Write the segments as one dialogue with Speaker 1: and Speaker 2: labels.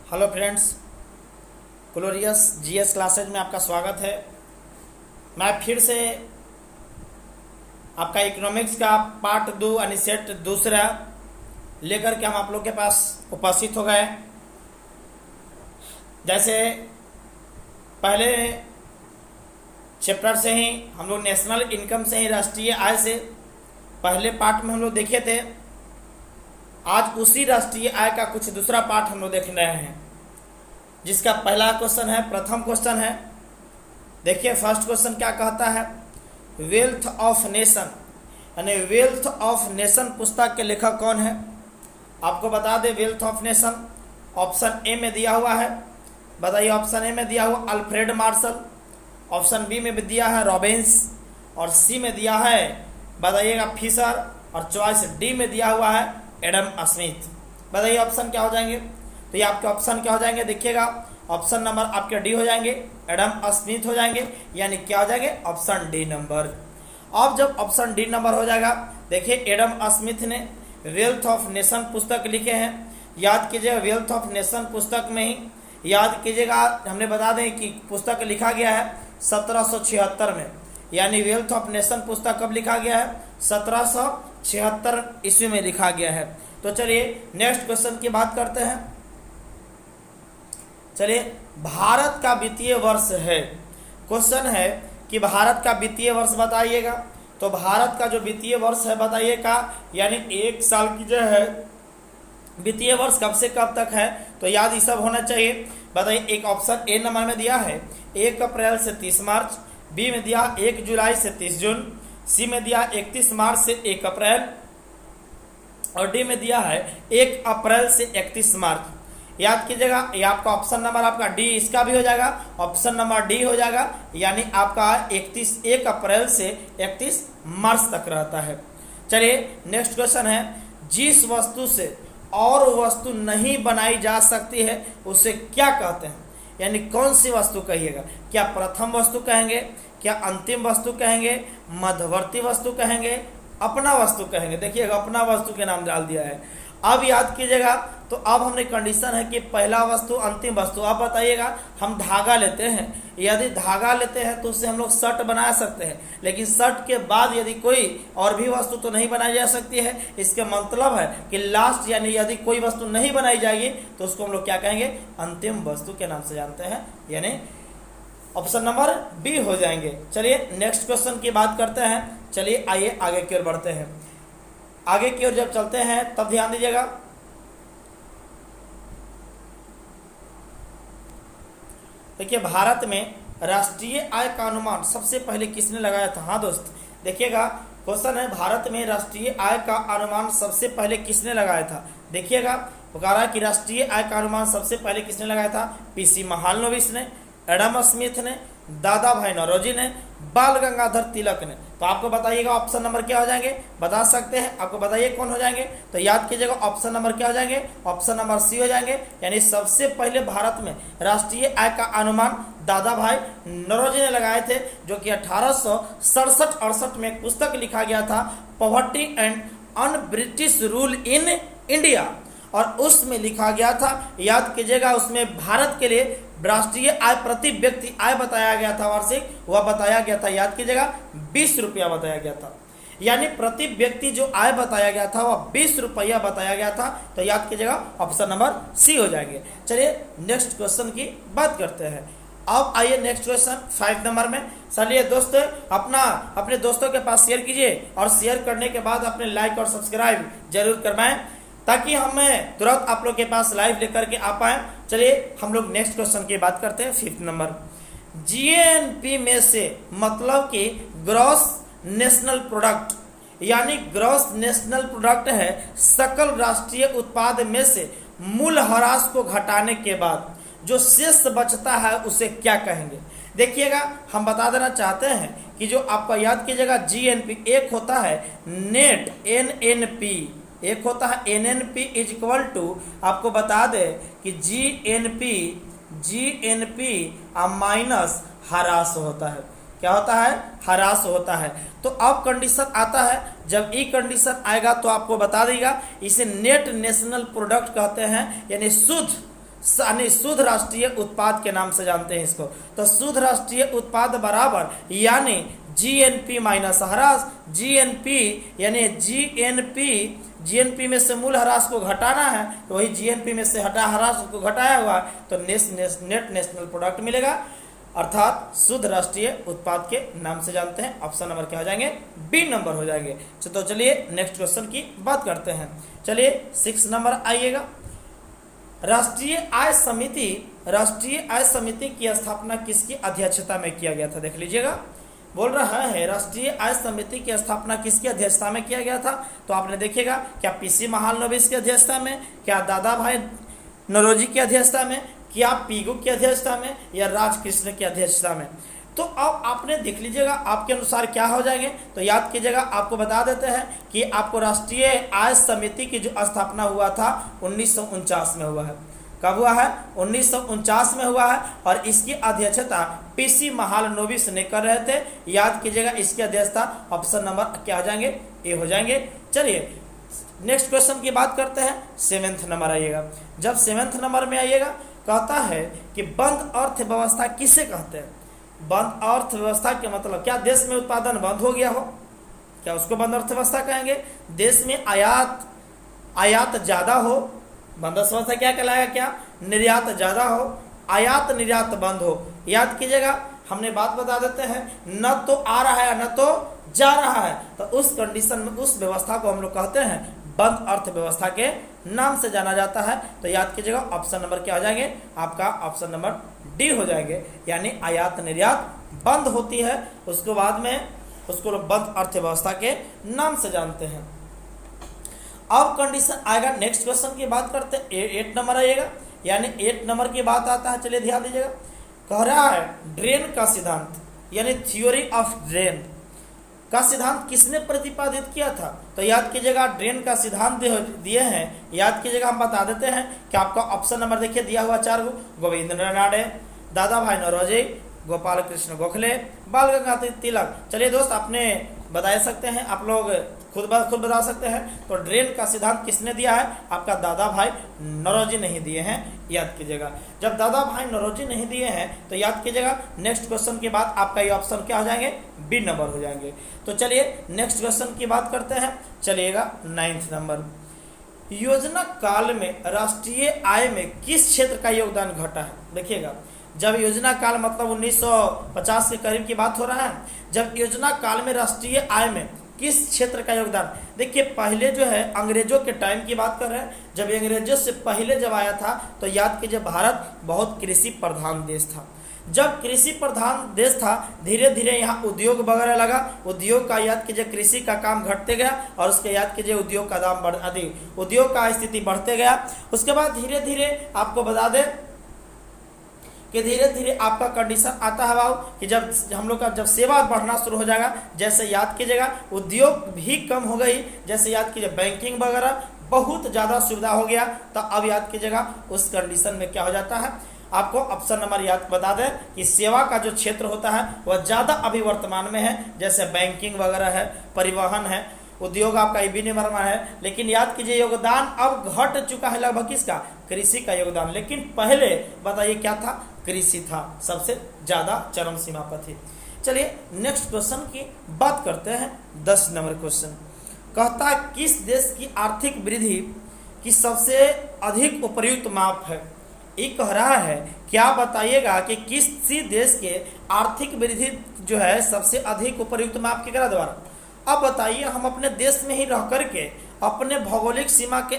Speaker 1: Hello friends, glorious GS classes में आपका स्वागत है। मैं फिर से आपका इकोनॉमिक्स का पार्ट 2 यानी सेट दूसरा लेकर के हम आप लोग के पास उपस्थित हो गए। जैसे पहले चैप्टर से ही हम लोग नेशनल इनकम से ही राष्ट्रीय आय से पहले पार्ट में हम लोग देखे थे। आज उसी राष्ट्रीय आय का कुछ दूसरा पार्ट हम लोग देख रहे हैं, जिसका पहला क्वेश्चन है, प्रथम क्वेश्चन है। देखिए फर्स्ट क्वेश्चन क्या कहता है, वेल्थ ऑफ नेशन यानी वेल्थ ऑफ नेशन पुस्तक के लेखक कौन है। आपको बता दे wealth of nation option A में दिया हुआ है, बताइए। ऑप्शन ए में दिया हुआ अल्फ्रेड मार्शल, ऑप्शन बी में भी दिया है रॉबिन्स, और सी में दिया है बताइएगा फिशर, और चॉइस डी में दिया हुआ है एडम स्मिथ। बताइए ऑप्शन क्या हो जाएंगे। तो ये आपके ऑप्शन क्या हो जाएंगे, देखिएगा ऑप्शन नंबर आपके डी हो जाएंगे, एडम स्मिथ हो जाएंगे, यानी क्या हो जाएंगे ऑप्शन डी नंबर। अब जब ऑप्शन डी नंबर हो जाएगा, देखिए एडम स्मिथ ने वेल्थ ऑफ नेशन पुस्तक लिखे हैं। याद कीजिएगा वेल्थ ऑफ नेशन पुस्तक में ही याद कीजिएगा, हमने बता दें कि पुस्तक लिखा गया है 1776 में, यानी वेल्थ ऑफ नेशन पुस्तक कब लिखा गया है, 1776 ईस्वी में लिखा गया है। तो चलिए नेक्स्ट क्वेश्चन की बात करते हैं। चलिए भारत का वित्तीय वर्ष है, क्वेश्चन है कि भारत का वित्तीय वर्ष बताइएगा। तो भारत का जो वित्तीय वर्ष है बताइएगा, यानी एक साल की जो है वित्तीय वर्ष कब से कब तक है, तो याद ये सब होना चाहिए। बताइए, एक ऑप्शन ए नंबर में दिया है 1 अप्रैल से 30 मार्च, बी में दिया 1 जुलाई से 30 जून, सी में दिया 31 मार्च से 1 अप्रैल, और डी में दिया है 1 अप्रैल से 31 मार्च। याद कीजिएगा, ये आपका ऑप्शन नंबर आपका डी इसका भी हो जाएगा, ऑप्शन नंबर डी हो जाएगा, यानी आपका 1 अप्रैल से 31 मार्च तक रहता है। चलिए नेक्स्ट क्वेश्चन है, जिस वस्तु से और वस्तु नहीं बनाई जा सकती है उसे क्या कहते हैं, यानी कौन सी वस्तु कहिएगा। क्या प्रथम वस्तु कहेंगे, क्या अंतिम वस्तु कहेंगे, मध्यवर्ती वस्तु कहेंगे, अपना वस्तु कहेंगे। देखिएगा अपना वस्तु के नाम डाल दिया है। अब याद कीजिएगा, तो अब हमने कंडीशन है कि पहला वस्तु अंतिम वस्तु। अब बताइएगा, हम धागा लेते हैं, यदि धागा लेते हैं तो उससे हम लोग शर्ट बना सकते हैं, लेकिन शर्ट के बाद यदि कोई और भी वस्तु तो नहीं बनाई जा सकती है। इसके मतलब है कि लास्ट यानी यदि कोई वस्तु नहीं बनाई जाएगी तो उसको हम लोग क्या कहेंगे, अंतिम वस्तु के नाम से जानते हैं, यानी ऑप्शन नंबर बी हो जाएंगे। चलिए नेक्स्ट क्वेश्चन की बात करते हैं। चलिए आइए आगे की ओर बढ़ते हैं। आगे की ओर जब चलते हैं तब ध्यान दीजिएगा, देखिए भारत में राष्ट्रीय आय का अनुमान सबसे पहले किसने लगाया था। हाँ दोस्त, देखिएगा क्वेश्चन है, भारत में राष्ट्रीय आय का अनुमान सबसे पहले किसने लगाया था। देखिएगा वो कह रहा है कि राष्ट्रीय आय का अनुमान सबसे पहले किसने लगाया था, पीसी महालनोबिस ने, एडम स्मिथ ने, दादा भाई नौरोजी ने, बाल गंगाधर तिलक ने। तो आपको बताइएगा ऑप्शन नंबर क्या हो जाएंगे, बता सकते हैं, आपको बताइए कौन हो जाएंगे। तो याद कीजिएगा ऑप्शन नंबर क्या हो जाएंगे, ऑप्शन नंबर सी हो जाएंगे, यानी सबसे पहले भारत में राष्ट्रीय आय का अनुमान दादा भाई नौरोजी ने लगाए थे, जो कि 1867-68 में एक पुस्तक लिखा गया था, poverty and un British rule in India, और उसमें लिखा गया था, याद कीजिएगा उसमें भारत के लिए राष्ट्रीय आय प्रति व्यक्ति आय बताया गया था, वार्षिक वह बताया गया था, याद कीजिएगा 20 रुपया बताया गया था, यानी प्रति व्यक्ति जो आय बताया गया था वह 20 रुपया बताया गया था। तो याद कीजिएगा ऑप्शन नंबर सी हो जाएंगे। चलिए नेक्स्ट क्वेश्चन की बात करते हैं। अब आइए नेक्स्ट क्वेश्चन 5 नंबर में। चलिए दोस्तों, अपने दोस्तों के पास शेयर कीजिए, और शेयर करने के बाद अपने लाइक और सब्सक्राइब जरूर करवाएं, ताकि हमें तुरंत आप लोग के पास लाइव लेकर के आ पाए। चलिए हम लोग नेक्स्ट क्वेश्चन की बात करते हैं 5 नंबर। जीएनपी में से मतलब कि ग्रॉस नेशनल प्रोडक्ट, यानी ग्रॉस नेशनल प्रोडक्ट है सकल राष्ट्रीय उत्पाद में से मूल्यह्रास को घटाने के बाद जो शेष बचता है उसे क्या कहेंगे। देखिएगा हम बता देना चाहते हैं कि जो आपका याद कीजिएगा जीएनपी, एक होता है नेट एनएनपी, एक होता है एनएनपी इज इक्वल टू, आपको बता दे कि जीएनपी माइनस ह्रास होता है। क्या होता है, ह्रास होता है। तो अब कंडीशन आता है, जब ई कंडीशन आएगा तो आपको बता देगा, इसे नेट नेशनल प्रोडक्ट कहते हैं, यानी शुद्ध यानी शुद्ध राष्ट्रीय उत्पाद के नाम से जानते हैं इसको। तो शुद्ध राष्ट्रीय उत्पाद बराबर यानी जीएनपी माइनस ह्रास, जीएनपी यानी जीएनपी में से मूल ह्रास को घटाना है, तो वही जीएनपी में से हटा ह्रास को घटाया हुआ है, तो नेट नेशनल प्रोडक्ट मिलेगा, अर्थात शुद्ध राष्ट्रीय उत्पाद के नाम से जानते हैं। ऑप्शन नंबर क्या हो जाएंगे? बी नंबर हो जाएंगे। तो चलिए नेक्स्ट क्वेश्चन की बात करते हैं। चलिए 6 नंबर आइएगा। राष्ट्रीय आय समिति की स्थापना किसकी अध्यक्षता में किया गया था? देख लीजिएगा, बोल रहा है राष्ट्रीय आय समिति की स्थापना किसकी अध्यक्षता में किया गया था? तो आपने देखिएगा, क्या पीसी महालनोबिस की अध्यक्षता में, क्या दादा भाई नौरोजी की अध्यक्षता में, क्या पीगू की अध्यक्षता में, या राजकृष्ण की अध्यक्षता में? तो अब आपने देख लीजिएगा आपके अनुसार क्या हो जाएंगे। तो याद कीजिएगा, आपको बता देते हैं कि आपको राष्ट्रीय आय समिति की जो स्थापना हुआ था 1949 में हुआ है। कब हुआ है? 1949 में हुआ है, और इसकी अध्यक्षता पीसी महालनोबिस ने कर रहे थे। याद कीजिएगा, इसकी अध्यक्षता ऑप्शन नंबर क्या हो जाएंगे? ए हो जाएंगे। चलिए नेक्स्ट क्वेश्चन की बात करते हैं। 7th नंबर आइएगा। जब 7th नंबर में आइएगा, कहता है कि बंद अर्थव्यवस्था किसे कहते हैं? बंद अर्थव्यवस्था के मतलब क्या? देश में उत्पादन बंद हो गया हो, क्या उसको बंद अर्थव्यवस्था कहेंगे? देश में आयात ज्यादा हो, बंद अर्थव्यवस्था क्या कहलाएगा? क्या? निर्यात ज्यादा हो, आयात निर्यात बंद हो। याद कीजिएगा, हमने बात बता देते हैं, न तो आ रहा है न तो जा रहा है, तो उस कंडीशन में उस व्यवस्था को हम लोग कहते हैं बंद अर्थव्यवस्था के नाम से जाना जाता है। तो याद कीजिएगा, ऑप्शन नंबर क्या हो जाएंगे? आपका ऑप्शन नंबर डी हो जाएंगे, यानी आयात निर्यात बंद होती है, उसके बाद में उसको लोग बंद अर्थव्यवस्था के नाम से जानते हैं। अब कंडीशन आएगा, नेक्स्ट क्वेश्चन की बात करते हैं। 8 नंबर आइएगा, यानी 8 नंबर की बात आता है। चलिए ध्यान दीजिएगा, कह रहा है ड्रेन का सिद्धांत, यानी थ्योरी ऑफ ड्रेन का सिद्धांत किसने प्रतिपादित किया था? तो याद कीजिएगा, ड्रेन का सिद्धांत दिए हैं, याद कीजिएगा, हम बता देते हैं कि आपका ऑप्शन नंबर देखिए दिया हुआ 4 गो, गोविंद रानडे, दादा भाई नौरोजी, गोपाल कृष्ण गोखले, बाल गंगाधर तिलक। चलिए दोस्त, आपने बता सकते हैं, आप लोग खुद बता सकते हैं। तो ड्रेन का सिद्धांत किसने दिया है? आपका दादा भाई नौरोजी नहीं दिए हैं, याद कीजिएगा। जब दादा भाई नौरोजी नहीं दिए हैं, तो याद कीजिएगा, नेक्स्ट क्वेश्चन के बाद आपका ये ऑप्शन क्या हो जाएंगे? बी नंबर हो जाएंगे। तो चलिए नेक्स्ट क्वेश्चन की बात करते हैं। चलिएगा 9th नंबर, योजना काल में राष्ट्रीय आय में किस क्षेत्र का योगदान घटा है? देखिएगा, जब योजना काल मतलब 1950 के करीब की बात हो रहा है, जब योजना काल में राष्ट्रीय आय में किस क्षेत्र का योगदान? देखिए, पहले जो है अंग्रेजों के टाइम की बात कर रहे हैं, जब अंग्रेजों से पहले जब आया था, तो याद कीजिए भारत बहुत कृषि प्रधान देश था। जब कृषि प्रधान देश था, धीरे धीरे यहाँ उद्योग वगैरह लगा, उद्योग का याद कीजिए कृषि का काम घटते गया, और उसके याद कीजिए उद्योग का दाम उद्योग का स्थिति बढ़ते गया। उसके बाद धीरे धीरे आपको बता दें कि धीरे धीरे आपका कंडीशन आता है बाबू कि जब हम लोग का जब सेवा बढ़ना शुरू हो जाएगा, जैसे याद कीजिएगा उद्योग भी कम हो गई, जैसे याद कीजिए बैंकिंग वगैरह बहुत ज़्यादा सुविधा हो गया, तो अब याद कीजिएगा उस कंडीशन में क्या हो जाता है? आपको ऑप्शन नंबर याद बता दें कि सेवा का जो क्षेत्र होता है वह ज़्यादा अभी वर्तमान में है, जैसे बैंकिंग वगैरह है, परिवहन है, उद्योग आपका विनिर्माण है। लेकिन याद कीजिए योगदान अब घट चुका है लगभग किसका? कृषि का योगदान। लेकिन पहले बताइए क्या था? कृषि था, सबसे ज्यादा चरम सीमा पर थी। चलिए नेक्स्ट क्वेश्चन की बात करते हैं। 10 नंबर क्वेश्चन कहता है किस देश की आर्थिक वृद्धि की सबसे अधिक उपयुक्त माप है? ये कह रहा है, क्या बताइएगा कि किसी देश के आर्थिक वृद्धि जो है सबसे अधिक उपयुक्त माप केकरा द्वारा? अब बताइए, हम अपने देश में ही रह करके अपने भौगोलिक सीमा के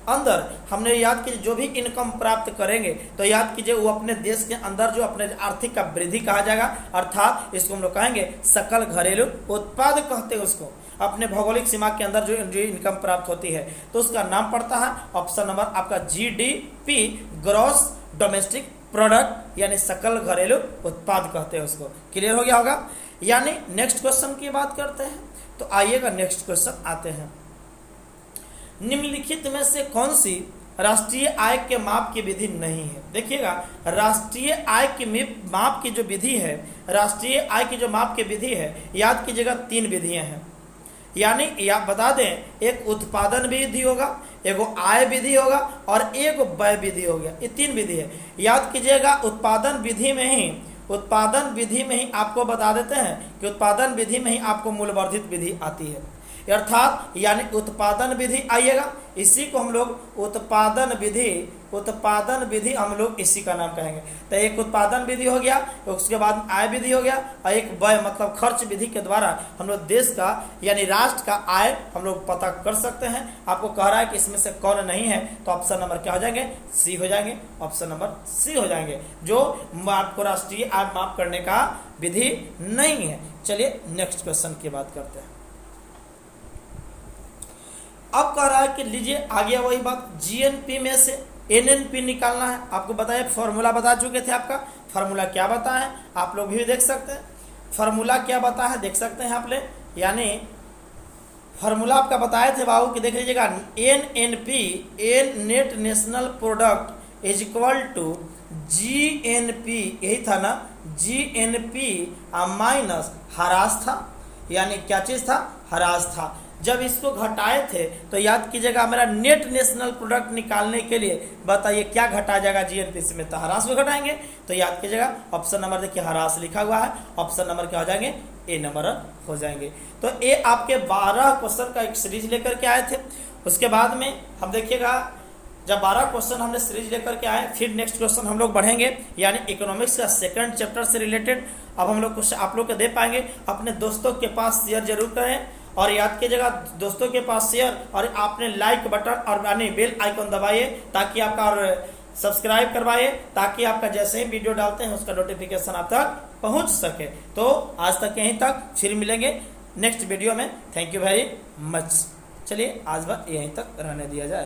Speaker 1: अंदर हमने याद कीजिए जो भी इनकम प्राप्त करेंगे, तो याद कीजिए वो अपने देश के अंदर जो अपने आर्थिक का वृद्धि कहा जाएगा, अर्थात इसको हम लोग कहेंगे सकल घरेलू उत्पाद कहते हैं उसको। अपने भौगोलिक सीमा के अंदर जो इनकम प्राप्त होती है, तो उसका नाम पड़ता है ऑप्शन नंबर आपका GDP, ग्रॉस डोमेस्टिक प्रोडक्ट, यानी सकल घरेलू उत्पाद कहते हैं उसको। क्लियर हो गया होगा? यानी नेक्स्ट क्वेश्चन की बात करते हैं। तो आइएगा नेक्स्ट क्वेश्चन आते हैं। निम्नलिखित में से कौन सी राष्ट्रीय आय के माप की विधि नहीं है? देखिएगा, राष्ट्रीय आय की माप की जो विधि है, राष्ट्रीय आय की जो माप की विधि है, याद कीजिएगा 3 विधियां हैं। यानी आप बता दें, एक उत्पादन विधि होगा, एगो आय विधि होगा और एगो व्यय विधि हो गया। ये 3 विधि है। याद कीजिएगा, उत्पादन विधि में ही आपको बता देते हैं कि उत्पादन विधि में ही आपको मूल्यवर्धित विधि आती है, अर्थात यानी उत्पादन विधि आइएगा, इसी को हम लोग उत्पादन विधि हम लोग इसी का नाम कहेंगे। तो एक उत्पादन विधि हो गया, उसके बाद आय विधि हो गया, और एक व्यय मतलब खर्च विधि के द्वारा हम लोग देश का यानी राष्ट्र का आय हम लोग पता कर सकते हैं। आपको कह रहा है कि इसमें से कौन नहीं है, तो ऑप्शन नंबर क्या हो जाएंगे? सी हो जाएंगे। ऑप्शन नंबर सी हो जाएंगे, जो आपको राष्ट्रीय आय माप करने का विधि नहीं है। चलिए नेक्स्ट क्वेश्चन की बात करते हैं। अब कह रहा है कि लीजिए आ गया वही बात, जीएनपी में से एनएनपी निकालना है। आपको बताया, फॉर्मूला बता चुके थे। आपका फॉर्मूला क्या बताया आप लोग भी देख सकते हैं। फॉर्मूला क्या बताया देख सकते हैं आप लोग, यानी फॉर्मूला आपका बताए थे बाबू कि देख लीजिएगा, NNP N net national product is equal to GNP, यही था ना, जीएनपी माइनस ह्रास था, यानी क्या चीज था? ह्रास था। जब इसको घटाए थे तो याद कीजिएगा, मेरा नेट नेशनल प्रोडक्ट निकालने के लिए बताइए क्या घटाया जाएगा जीएनपी में? तो ह्रास में घटाएंगे। तो याद कीजिएगा ऑप्शन नंबर देखिए ह्रास लिखा हुआ है, ऑप्शन नंबर क्या हो जाएंगे? ए नंबर हो जाएंगे। तो ये आपके 12 क्वेश्चन का एक सीरीज लेकर के आए थे। उसके बाद में हम देखिएगा, जब 12 क्वेश्चन हमने सीरीज लेकर के आए, फिर नेक्स्ट क्वेश्चन हम लोग बढ़ेंगे, यानी इकोनॉमिक्स का 2nd चैप्टर से रिलेटेड अब हम लोग कुछ आप लोग को दे पाएंगे। अपने दोस्तों के पास शेयर जरूर करें, और याद कीजिएगा दोस्तों के पास शेयर, और आपने लाइक बटन और यानी बेल आइकन दबाइए, ताकि आपका, और सब्सक्राइब करवाइए, ताकि आपका जैसे ही वीडियो डालते हैं उसका नोटिफिकेशन आप तक पहुंच सके। तो आज तक यहीं तक, फिर मिलेंगे नेक्स्ट वीडियो में। Thank you very much. चलिए आज बात यहीं तक रहने दिया जाए।